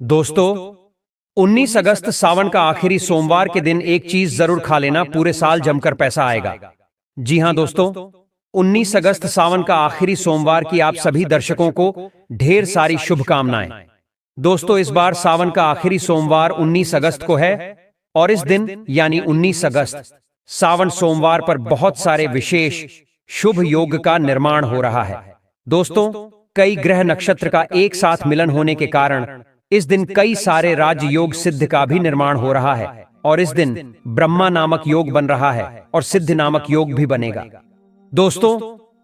दोस्तों, 19 अगस्त सावन का आखिरी सोमवार के दिन एक चीज जरूर खा लेना, पूरे साल जमकर पैसा आएगा। जी हां दोस्तों, 19 अगस्त सावन का आखिरी सोमवार की आप सभी दर्शकों को ढेर सारी शुभकामनाएं। दोस्तों, इस बार सावन का आखिरी सोमवार 19 अगस्त को है और इस दिन यानी 19 अगस्त सावन सोमवार पर बहुत सारे विशेष शुभ योग का निर्माण हो रहा है। दोस्तों, कई ग्रह नक्षत्र का एक साथ मिलन होने के कारण इस दिन कई सारे राजयोग सिद्ध का भी निर्माण हो रहा है और इस दिन ब्रह्मा नामक योग बन रहा है और सिद्ध नामक योग भी बनेगा। दोस्तों,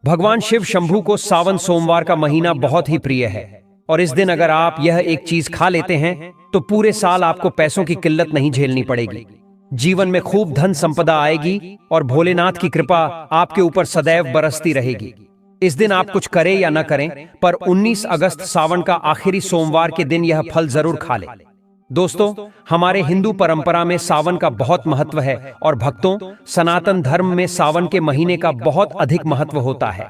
भगवान शिव शंभू को सावन सोमवार का महीना बहुत ही प्रिय है और इस दिन अगर आप यह एक चीज खा लेते हैं तो पूरे साल आपको पैसों की किल्लत नहीं झेलनी पड़ेगी। जीवन में खूब धन संपदा आएगी और भोलेनाथ की कृपा आपके ऊपर सदैव बरसती रहेगी। इस दिन आप कुछ करें या न करें, पर 19 अगस्त सावन का आखिरी सोमवार के दिन यह फल जरूर खा लें। दोस्तों, हमारे हिंदू परंपरा में सावन का बहुत महत्व है और भक्तों, सनातन धर्म में सावन के महीने का बहुत अधिक महत्व होता है।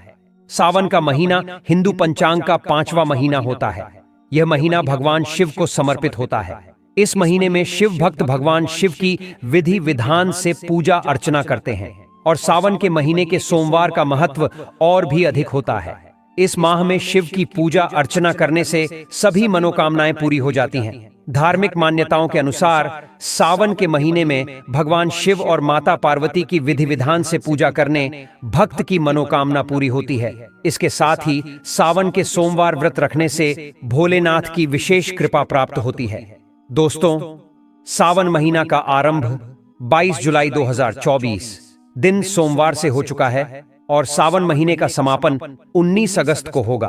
सावन का महीना हिंदू पंचांग का 5वां महीना होता है। यह महीना भगवान शिव को समर्पित होता है। इस महीने में शिव भक्त भगवान शिव की विधि विधान से पूजा अर्चना करते हैं और सावन के महीने के सोमवार का महत्व और भी अधिक होता है। इस माह में शिव की पूजा अर्चना करने से सभी मनोकामनाएं पूरी हो जाती हैं। धार्मिक मान्यताओं के अनुसार सावन के महीने में भगवान शिव और माता पार्वती की विधि विधान से पूजा करने भक्त की मनोकामना पूरी होती है। इसके साथ ही सावन के सोमवार व्रत रखने से भोलेनाथ की विशेष कृपा प्राप्त होती है। दोस्तों, सावन महीना का आरंभ 22 जुलाई 2024 दिन सोमवार से हो चुका है और सावन महीने का समापन 19 अगस्त को होगा।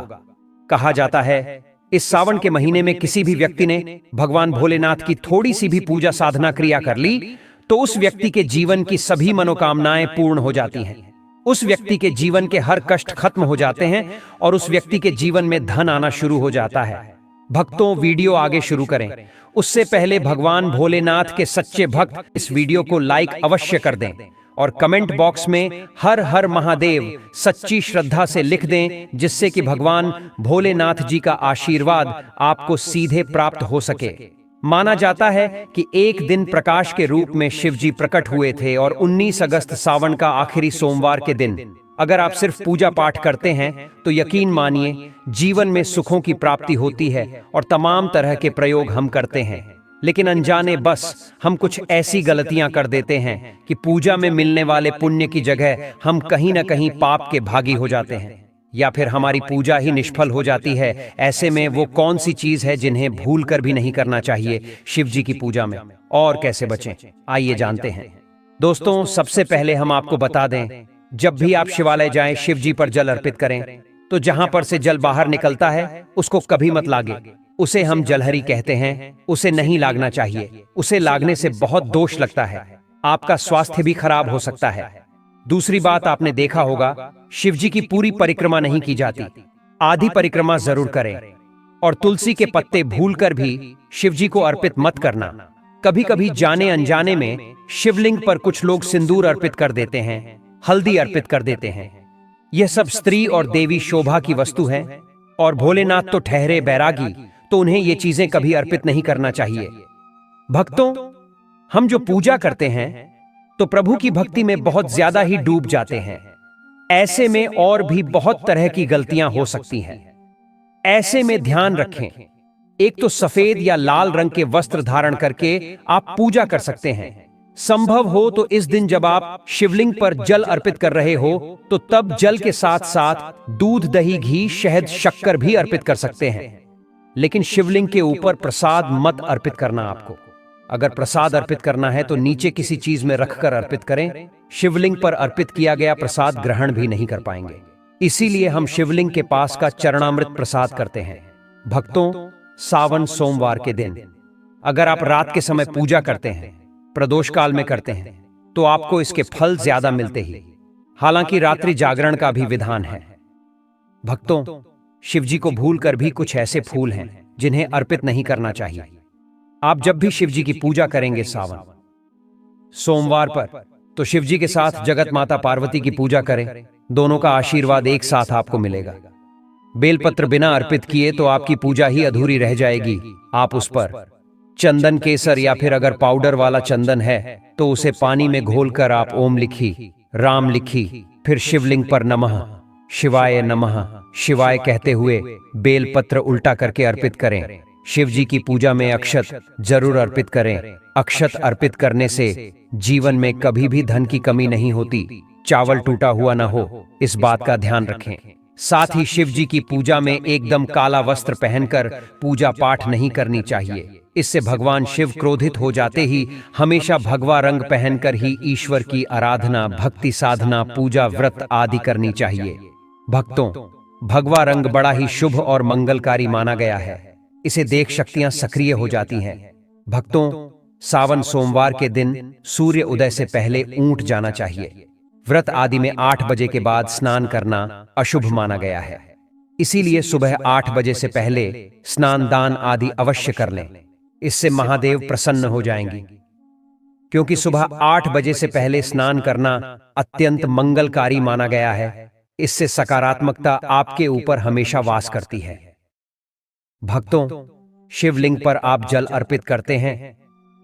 कहा जाता है, इस सावन के महीने में किसी भी व्यक्ति ने भगवान भोलेनाथ की थोड़ी सी भी पूजा साधना क्रिया कर ली तो उस व्यक्ति के जीवन की सभी मनोकामनाएं पूर्ण हो जाती हैं। उस व्यक्ति के जीवन के हर कष्ट खत्म हो जाते हैं और उस व्यक्ति के जीवन में धन आना शुरू हो जाता है। भक्तों, वीडियो आगे शुरू करें उससे पहले भगवान भोलेनाथ के सच्चे भक्त इस वीडियो को लाइक अवश्य कर दें और कमेंट बॉक्स में हर हर महादेव सच्ची श्रद्धा से लिख दें, जिससे कि भगवान भोलेनाथ जी का आशीर्वाद आपको सीधे प्राप्त हो सके। माना जाता है कि एक दिन प्रकाश के रूप में शिव जी प्रकट हुए थे और 19 अगस्त सावन का आखिरी सोमवार के दिन अगर आप सिर्फ पूजा पाठ करते हैं तो यकीन मानिए जीवन में सुखों की प्राप्ति होती है और तमाम तरह के प्रयोग हम करते हैं, लेकिन अनजाने बस हम कुछ ऐसी गलतियां कर देते हैं कि पूजा में मिलने वाले पुण्य की जगह हम कहीं न कहीं पाप के भागी हो जाते हैं या फिर हमारी पूजा ही निष्फल हो जाती है। ऐसे में वो कौन सी चीज है जिन्हें भूल कर भी नहीं करना चाहिए शिव जी की पूजा में, और कैसे बचें, आइए जानते हैं। दोस्तों, सबसे पहले हम आपको बता दें, जब भी आप शिवालय जाएं, शिव जी पर जल अर्पित करें तो जहां पर से जल बाहर निकलता है उसको कभी मत लागे। उसे हम जलहरी कहते हैं, उसे नहीं लागना चाहिए। उसे लागने से बहुत दोष लगता है, आपका स्वास्थ्य भी खराब हो सकता है। दूसरी बात, आपने देखा होगा शिव जी की पूरी परिक्रमा नहीं की जाती, आधी परिक्रमा जरूर करें और तुलसी के पत्ते भूलकर भी शिव जी को अर्पित मत करना। कभी कभी जाने अनजाने में शिवलिंग पर कुछ लोग सिंदूर अर्पित कर देते हैं, हल्दी अर्पित कर देते हैं। यह सब स्त्री और देवी शोभा की वस्तु है और भोलेनाथ तो ठहरे बैरागी, तो उन्हें ये चीजें कभी अर्पित नहीं करना चाहिए। भक्तों, हम जो पूजा करते हैं तो प्रभु की भक्ति में बहुत ज्यादा ही डूब जाते हैं। ऐसे में और भी बहुत तरह की गलतियां हो सकती हैं। ऐसे में ध्यान रखें, एक तो सफेद या लाल रंग के वस्त्र धारण करके आप पूजा कर सकते हैं। संभव हो तो इस दिन जब आप शिवलिंग पर जल अर्पित कर रहे हो तो तब जल के साथ साथ दूध, दही, घी, शहद, शक्कर भी अर्पित कर सकते हैं। लेकिन शिवलिंग के ऊपर प्रसाद मत अर्पित करना। आपको अगर प्रसाद अर्पित करना है तो नीचे किसी चीज में रखकर अर्पित करें। शिवलिंग पर अर्पित किया गया प्रसाद ग्रहण भी नहीं कर पाएंगे, इसीलिए हम शिवलिंग के पास का चरणामृत प्रसाद करते हैं। भक्तों, सावन सोमवार के दिन अगर आप रात के समय पूजा करते हैं, प्रदोष काल में करते हैं, तो आपको इसके फल ज्यादा मिलते ही। हालांकि रात्रि जागरण का भी विधान है। भक्तों, शिव जी को भूल कर भी कुछ ऐसे फूल हैं जिन्हें अर्पित नहीं करना चाहिए। आप जब भी शिव जी की पूजा करेंगे सावन सोमवार पर, तो शिव जी के साथ जगत माता पार्वती की पूजा करें। दोनों का आशीर्वाद एक साथ आपको मिलेगा। बेलपत्र बिना अर्पित किए तो आपकी पूजा ही अधूरी रह जाएगी। आप उस पर चंदन केसर या फिर अगर पाउडर वाला चंदन है तो उसे पानी में घोलकर आप ओम लिखी, राम लिखी, फिर शिवलिंग पर नमः शिवाय नमः शिवाय कहते हुए बेलपत्र उल्टा करके अर्पित करें। शिव जी की पूजा में अक्षत जरूर अर्पित करें। अक्षत अर्पित करने से जीवन में कभी भी धन की कमी नहीं होती, चावल टूटा हुआ ना हो, इस बात का ध्यान रखें। साथ ही शिव जी की पूजा में एकदम काला वस्त्र पहनकर पूजा पाठ नहीं करनी चाहिए। इससे भगवान शिव क्रोधित हो जाते ही हमेशा भगवा रंग पहनकर ही ईश्वर की आराधना, भक्ति साधना, पूजा, व्रत आदि करनी चाहिए। भक्तों, भगवा रंग बड़ा ही शुभ और मंगलकारी माना गया है। इसे देख शक्तियां सक्रिय हो जाती हैं। भक्तों, सावन सोमवार के दिन सूर्य उदय से पहले ऊंट जाना चाहिए। व्रत आदि में 8 बजे के बाद स्नान करना अशुभ माना गया है। इसीलिए सुबह 8 बजे से पहले स्नान दान आदि अवश्य कर लें। इससे महादेव प्रसन्न हो जाएंगे, क्योंकि सुबह 8 बजे से पहले स्नान करना अत्यंत मंगलकारी माना गया है। इससे सकारात्मकता आपके ऊपर हमेशा वास करती है। भक्तों, शिवलिंग पर आप जल अर्पित करते हैं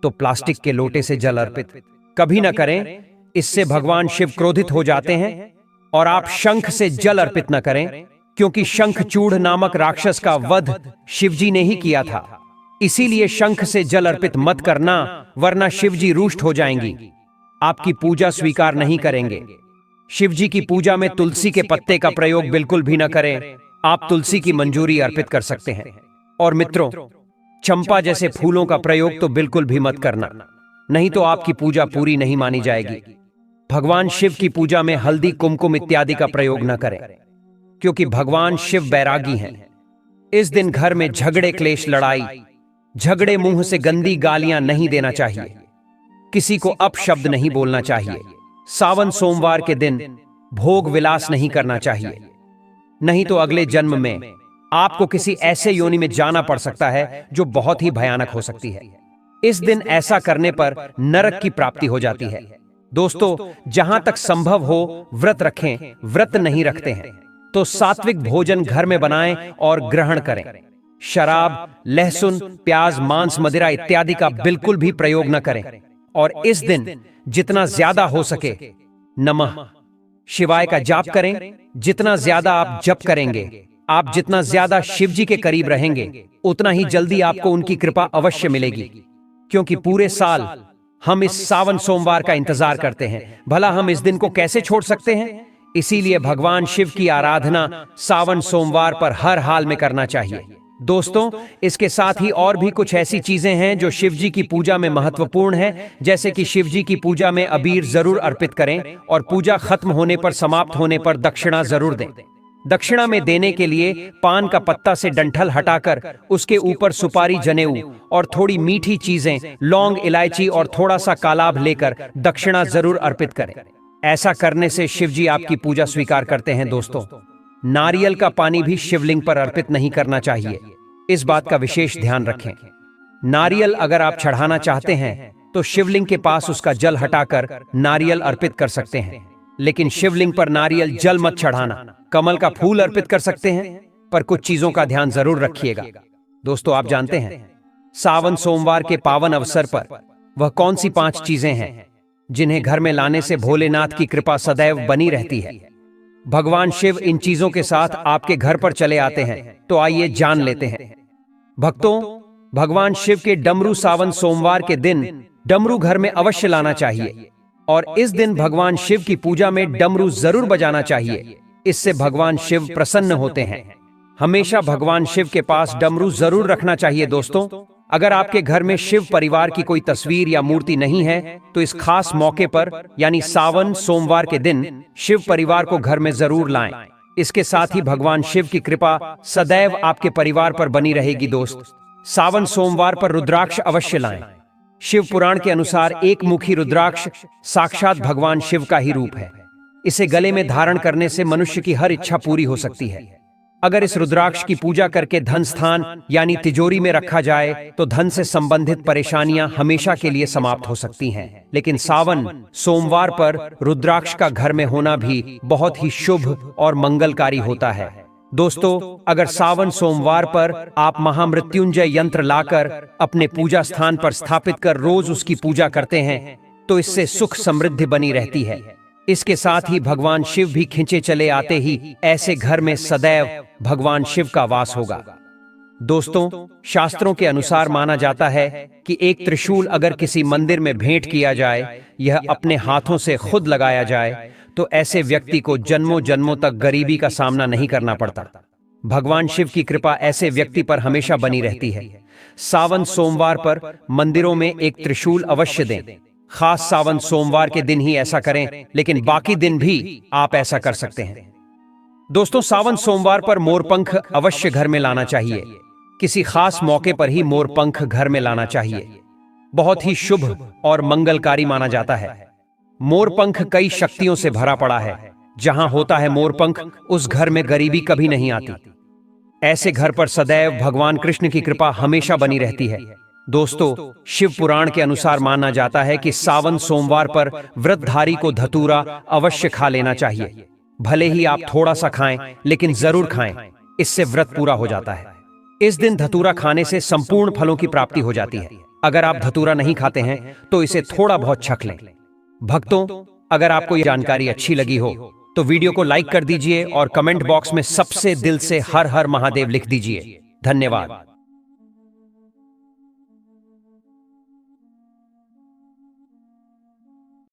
तो प्लास्टिक के लोटे से जल अर्पित कभी न करें। इससे भगवान शिव क्रोधित हो जाते हैं। और आप शंख से जल अर्पित न करें, क्योंकि शंखचूड़ नामक राक्षस का वध शिवजी ने ही किया था। इसीलिए शंख से जल अर्पित मत करना, वरना शिवजी रुष्ट हो जाएंगी, आपकी पूजा स्वीकार नहीं करेंगे। शिवजी की पूजा में तुलसी के पत्ते का प्रयोग बिल्कुल भी न करें। आप तुलसी की मंजूरी अर्पित कर सकते हैं। और मित्रों, चंपा जैसे फूलों का प्रयोग तो बिल्कुल भी मत करना, नहीं तो आपकी पूजा पूरी नहीं मानी जाएगी। भगवान शिव की पूजा में हल्दी, कुमकुम इत्यादि का प्रयोग न करें, क्योंकि भगवान शिव बैरागी हैं। इस दिन घर में झगड़े, क्लेश, लड़ाई झगड़े, मुंह से गंदी गालियां नहीं देना चाहिए। किसी को अपशब्द नहीं बोलना चाहिए। सावन सोमवार के दिन भोग विलास नहीं करना चाहिए, नहीं तो अगले जन्म में आपको किसी ऐसे योनि में जाना पड़ सकता है जो बहुत ही भयानक हो सकती है। इस दिन ऐसा करने पर नरक की प्राप्ति हो जाती है। दोस्तों, जहां तक संभव हो व्रत रखें। व्रत नहीं रखते हैं तो सात्विक भोजन घर में बनाएं और ग्रहण करें। शराब, लहसुन, प्याज, मांस, मदिरा इत्यादि का बिल्कुल भी प्रयोग न करें। और इस दिन जितना ज्यादा हो सके नमः शिवाय का जाप करें। जितना ज्यादा आप जप करेंगे, आप जितना ज्यादा शिव जी के करीब रहेंगे, उतना ही जल्दी आपको उनकी कृपा अवश्य मिलेगी। क्योंकि पूरे साल हम इस सावन सोमवार का इंतजार करते हैं, भला हम इस दिन को कैसे छोड़ सकते हैं। इसीलिए भगवान शिव की आराधना सावन सोमवार पर हर हाल में करना चाहिए। दोस्तों, इसके साथ ही और भी कुछ ऐसी चीजें हैं जो शिव जी की पूजा में महत्वपूर्ण है। जैसे कि शिव जी की पूजा में अबीर जरूर अर्पित करें और पूजा खत्म होने पर, समाप्त होने पर दक्षिणा जरूर दें। दक्षिणा में देने के लिए पान का पत्ता से डंठल हटाकर उसके ऊपर सुपारी, जनेऊ और थोड़ी मीठी चीजें, लौंग, इलायची और थोड़ा सा कालाभ लेकर दक्षिणा जरूर अर्पित करें। ऐसा करने से शिव जी आपकी पूजा स्वीकार करते हैं। दोस्तों, नारियल का पानी भी शिवलिंग पर अर्पित नहीं करना चाहिए, इस बात का विशेष ध्यान रखें। नारियल अगर आप चढ़ाना चाहते हैं तो शिवलिंग के पास उसका जल हटाकर नारियल अर्पित कर सकते हैं, लेकिन शिवलिंग पर नारियल जल मत चढ़ाना। कमल का फूल अर्पित कर सकते हैं, पर कुछ चीजों का ध्यान जरूर रखिएगा। दोस्तों, आप जानते हैं सावन सोमवार के पावन अवसर पर वह कौन सी 5 चीजें हैं जिन्हें घर में लाने से भोलेनाथ की कृपा सदैव बनी रहती है। भगवान शिव इन चीजों के साथ आपके घर पर चले आते हैं, तो आइए जान लेते हैं। भक्तों, भगवान शिव के डमरू सावन सोमवार के दिन डमरू घर में अवश्य लाना चाहिए। और इस दिन भगवान शिव की पूजा में डमरू जरूर बजाना चाहिए। इससे भगवान शिव प्रसन्न होते हैं। हमेशा भगवान शिव के पास डमरू जरूर रखना चाहिए। दोस्तों, अगर आपके घर में शिव परिवार की कोई तस्वीर या मूर्ति नहीं है तो इस खास मौके पर यानी सावन सोमवार के दिन शिव परिवार को घर में जरूर लाएं। इसके साथ ही भगवान शिव की कृपा सदैव आपके परिवार पर बनी रहेगी। दोस्त, सावन सोमवार पर रुद्राक्ष अवश्य लाएं। शिव पुराण के अनुसार एक मुखी रुद्राक्ष साक्षात भगवान शिव का ही रूप है। इसे गले में धारण करने से मनुष्य की हर इच्छा पूरी हो सकती है। अगर इस रुद्राक्ष की पूजा करके धन स्थान यानी तिजोरी में रखा जाए तो धन से संबंधित परेशानियां हमेशा के लिए समाप्त हो सकती हैं। लेकिन सावन सोमवार पर रुद्राक्ष का घर में होना भी बहुत ही शुभ और मंगलकारी होता है। दोस्तों, अगर सावन सोमवार पर आप महामृत्युंजय यंत्र लाकर अपने पूजा स्थान पर स्थापित कर रोज उसकी पूजा करते हैं तो इससे सुख समृद्धि बनी रहती है। इसके साथ ही भगवान शिव भी खिंचे चले आते ही ऐसे घर में सदैव भगवान शिव का वास होगा। दोस्तों, शास्त्रों के अनुसार माना जाता है कि एक त्रिशूल अगर किसी मंदिर में भेंट किया जाए, यह अपने हाथों से खुद लगाया जाए, तो ऐसे व्यक्ति को जन्मों जन्मों तक गरीबी का सामना नहीं करना पड़ता। भगवान शिव की कृपा ऐसे व्यक्ति पर हमेशा बनी रहती है। सावन सोमवार पर मंदिरों में एक त्रिशूल अवश्य दें। खास सावन सोमवार के दिन ही ऐसा करें, लेकिन बाकी दिन भी आप ऐसा कर सकते हैं। दोस्तों, सावन सोमवार पर मोरपंख अवश्य घर में लाना चाहिए। किसी खास मौके पर ही मोरपंख घर में लाना चाहिए। बहुत ही शुभ और मंगलकारी माना जाता है। मोरपंख कई शक्तियों से भरा पड़ा है। जहां होता है मोरपंख, उस घर में गरीबी कभी नहीं आती। ऐसे घर पर सदैव भगवान कृष्ण की कृपा हमेशा बनी रहती है। दोस्तों, शिव पुराण के अनुसार माना जाता है कि सावन सोमवार पर व्रतधारी को धतूरा अवश्य खा लेना चाहिए। भले ही आप थोड़ा सा खाएं, लेकिन जरूर खाएं। इससे व्रत पूरा हो जाता है। इस दिन धतूरा खाने से संपूर्ण फलों की प्राप्ति हो जाती है। अगर आप धतूरा नहीं खाते हैं तो इसे थोड़ा बहुत छक लें। भक्तों, अगर आपको यह जानकारी अच्छी लगी हो तो वीडियो को लाइक कर दीजिए और कमेंट बॉक्स में सबसे दिल से हर हर महादेव लिख दीजिए। धन्यवाद।